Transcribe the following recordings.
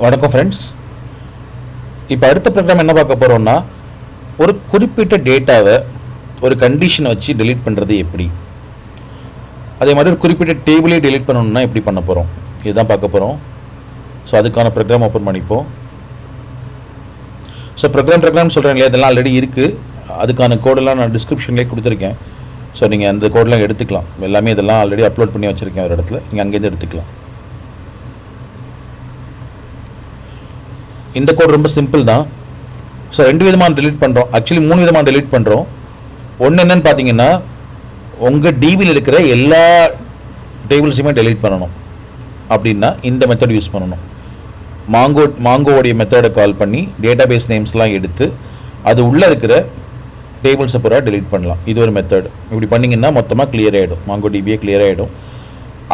வணக்கம் ஃப்ரெண்ட்ஸ். இப்போ அடுத்த ப்ரோக்ராம் என்ன பார்க்க போகிறோம்னா, ஒரு குறிப்பிட்ட டேட்டாவை ஒரு கண்டிஷனை வச்சு டெலீட் பண்ணுறது எப்படி, அதே மாதிரி ஒரு குறிப்பிட்ட டேபிளே டெலீட் பண்ணணும்னா எப்படி பண்ண போகிறோம், இதுதான் பார்க்க போகிறோம். ஸோ அதுக்கான ப்ரோக்ராம் ஓப்பன் பண்ணிப்போம். ஸோ ப்ரோக்ராம் சொல்கிறேன் இல்லையா, இதெல்லாம் ஆல்ரெடி இருக்குது. அதுக்கான கோடெல்லாம் நான் டிஸ்கிரிப்ஷன்லேயே கொடுத்துருக்கேன். ஸோ நீங்கள் அந்த கோடெலாம் எடுத்துக்கலாம். எல்லாமே இதெல்லாம் ஆல்ரெடி அப்லோட் பண்ணி வச்சுருக்கேன் ஒரு இடத்துல, நீங்கள் அங்கேருந்து எடுத்துக்கலாம். இந்த கோட் ரொம்ப சிம்பிள் தான். ஸோ 2 விதமாக டெலீட் பண்ணுறோம், ஆக்சுவலி 3 விதமாக டெலீட் பண்ணுறோம். ஒன்று என்னென்னு பார்த்தீங்கன்னா, உங்கள் டிபியில் இருக்கிற எல்லா டேபிள்ஸையுமே டெலீட் பண்ணணும் அப்படின்னா இந்த மெத்தட் யூஸ் பண்ணணும். மாங்கோவுடைய மெத்தடை கால் பண்ணி டேட்டாபேஸ் நேம்ஸ்லாம் எடுத்து அது உள்ளே இருக்கிற டேபிள்ஸை பூரா டெலீட் பண்ணலாம். இது ஒரு மெத்தட். இப்படி பண்ணிங்கன்னா மொத்தமாக கிளியர் ஆகிடும், MongoDBயே கிளியர் ஆகிடும்.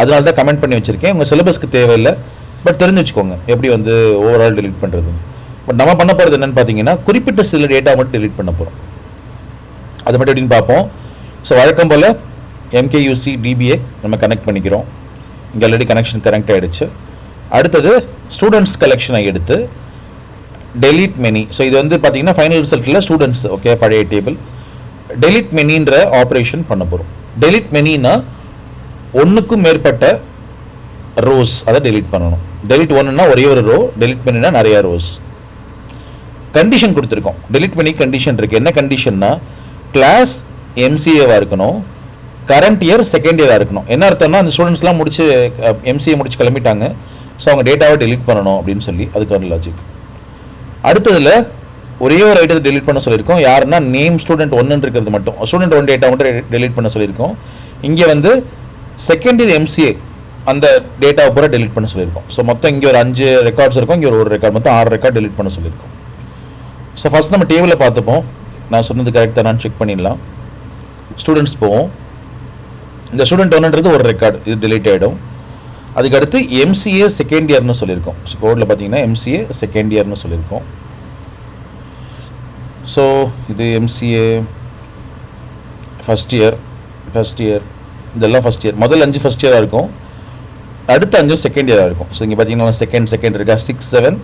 அதனால தான் கமெண்ட் பண்ணி வச்சுருக்கேன். உங்கள் சிலபஸ்க்கு தேவையில்லை, பட் தெரிஞ்சு வச்சுக்கோங்க எப்படி வந்து ஓவரால் டெலீட் பண்ணுறது. பட் நம்ம பண்ண போகிறது என்னென்னு பார்த்தீங்கன்னா, குறிப்பிட்ட சில டேட்டா மட்டும் டெலீட் பண்ண போகிறோம். அது மட்டும் எப்படின்னு பார்ப்போம். ஸோ வழக்கம் போல் MKUC DBயை நம்ம கனெக்ட் பண்ணிக்கிறோம். இங்கே ஆல்ரெடி கனெக்ஷன் கனெக்ட் ஆகிடுச்சு. அடுத்தது ஸ்டூடெண்ட்ஸ் கலெக்ஷனை எடுத்து டெலீட் மெனி. ஸோ இது வந்து பார்த்தீங்கன்னா ஃபைனல் ரிசல்ட்டில் ஸ்டூடெண்ட்ஸ் ஓகே பழைய டேபிள் டெலீட் மெனின்ற ஆப்ரேஷன் பண்ண போகிறோம். டெலீட் மெனின்னா ஒன்றுக்கும் மேற்பட்ட ரோஸ் அதை டெலீட் பண்ணணும். டெலீட் ஒன்றுனா ஒரே ஒரு ரோ, டெலீட் பண்ணினா நிறையா ரோஸ். கண்டிஷன் கொடுத்துருக்கோம். டெலீட் பண்ணி கண்டிஷன் இருக்குது. என்ன கண்டிஷன்னா, கிளாஸ் MCAவாக இருக்கணும், கரண்ட் இயர் செகண்ட் இயராக இருக்கணும். என்ன அர்த்தம்னா, அந்த ஸ்டூடெண்ட்ஸ்லாம் முடிச்சு MCA முடிச்சு கிளம்பிட்டாங்க, ஸோ அவங்க டேட்டாவை டெலீட் பண்ணணும் அப்படின்னு சொல்லி அதுக்கான லாஜிக். அடுத்ததில் ஒரே ஒரு ஐட்டத்தை டெலீட் பண்ண சொல்லியிருக்கோம். யாருன்னா நேம் ஸ்டூடெண்ட் 1 இருக்கிறது மட்டும், ஸ்டூடெண்ட் 1 டேட்டா மட்டும் டெலீட் பண்ண சொல்லியிருக்கோம். இங்கே வந்து செகண்ட் இயர் MCA அந்த டேட்டாவை பூரா டெலீட் பண்ண சொல்லியிருக்கோம். ஸோ மொத்தம் இங்கே ஒரு 5 ரெக்கார்ட்ஸ் இருக்கும், இங்கே ஒரு ரெக்கார்ட், மொத்தம் 6 ரெக்கார்ட் டெலீட் பண்ண சொல்லியிருக்கோம். ஸோ ஃபஸ்ட் நம்ம டேபிளில் பார்த்துப்போம். நான் சொன்னது கரெக்டாக நான் செக் பண்ணிடலாம். ஸ்டூடெண்ட்ஸ் போவோம். இந்த ஸ்டூடெண்ட் 1ன்றது ஒரு ரெக்கார்டு, இது டெலீட் ஆகிடும். அதுக்கடுத்து MCA செகண்ட் இயர்னு சொல்லியிருக்கோம். ஸோ கோடில் பார்த்தீங்கன்னா MCA செகண்ட் இயர்னு சொல்லியிருக்கோம். ஸோ இது MCA ஃபஸ்ட் இயர் இதெல்லாம் ஃபஸ்ட் இயர். முதல் 5 ஃபஸ்ட் இயராக இருக்கும், அடுத்த 5 செகண்ட் இயராக இருக்கும். ஸோ இங்கே பார்த்தீங்கன்னா செகண்ட் இருக்கா, 6, 7,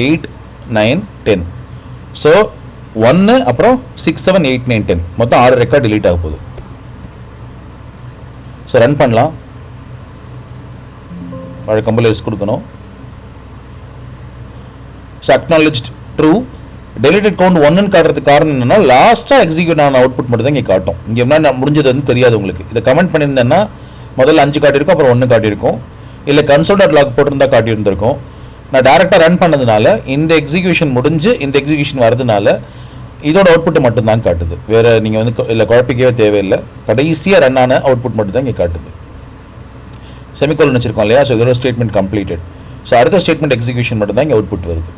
8, 9, 10. ஸோ 1 அப்புறம் 6, 7, 8, 9, 10 மொத்தம் 6 ரெக்கார்ட் டெலீட் ஆக போகுது. ஸோ ரன் பண்ணலாம். வழக்கம்போல் எஸ் கொடுக்கணும். So acknowledged true. Deleted count 1ன்னு காட்டுறதுக்கு காரணம் என்னன்னா, லாஸ்ட்டாக எக்ஸிக்யூட் ஆன அவுட்புட் மட்டும் தான் இங்கே காட்டும். இங்கே என்ன முடிஞ்சது வந்து தெரியாது உங்களுக்கு. இதை கமெண்ட் பண்ணியிருந்தேன்னா முதல்ல 5 காட்டியிருக்கும், அப்புறம் 1 காட்டியிருக்கும், இல்லை console.log போட்டிருந்தா காட்டியிருந்திருக்கும். நான் டேரெக்டாக ரன் பண்ணதுனால இந்த எக்ஸிக்யூஷன் முடிஞ்சு இந்த எக்ஸிக்யூஷன் வரதுனால இதோட அவுட்புட்டை மட்டும்தான் காட்டுது. வேறு நீங்கள் வந்து இல்லை குழப்பிக்கவே தேவையில்லை. கடைசியாக ரன் ஆன அவுட்புட் மட்டும் தான் இங்கே காட்டுது. செமிகோலன் வச்சுருக்கோம் இல்லையா, ஸோ இதோட ஸ்டேட்மெண்ட் கம்ப்ளீட்டட். ஸோ அடுத்த ஸ்டேட்மெண்ட் எக்ஸிக்யூஷன் மட்டும் தான் இங்கே அவுட்புட் வருது.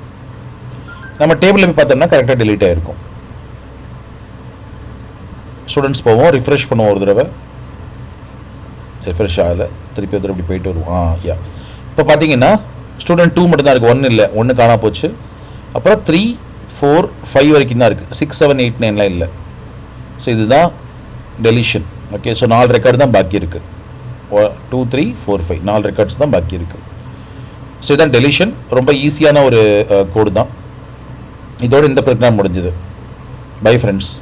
நம்ம டேபிளில் போய் பார்த்தோம்னா கரெக்டாக டெலீட் ஆகிருக்கும். ஸ்டூடெண்ட்ஸ் போவோம், ரிஃப்ரெஷ் பண்ணுவோம். ஒரு தடவை ரிஃப்ரெஷ் ஆகலை, திருப்பி ஒரு தடவை இப்படி போயிட்டு வருவோம். யா இப்போ பார்த்தீங்கன்னா ஸ்டூடெண்ட் 2 மட்டும் தான் இருக்குது, 1 இல்லை, 1 காணா போச்சு. அப்புறம் 3, 4, 5 வரைக்கும் தான் இருக்குது, 6, 7, 8, 9லாம் இல்லை. ஸோ இதுதான் டெலிஷன். ஓகே, ஸோ 4 ரெக்கார்டு தான் பாக்கி இருக்குது. 2, 3, 4, 5 4 ரெக்கார்ட்ஸ் தான் பாக்கி இருக்குது. ஸோ இதுதான் டெலிஷன். ரொம்ப ஈஸியான ஒரு கோடு தான். இதோடு இந்த ப்ரோக்ராம் முடிஞ்சுது. Bye friends.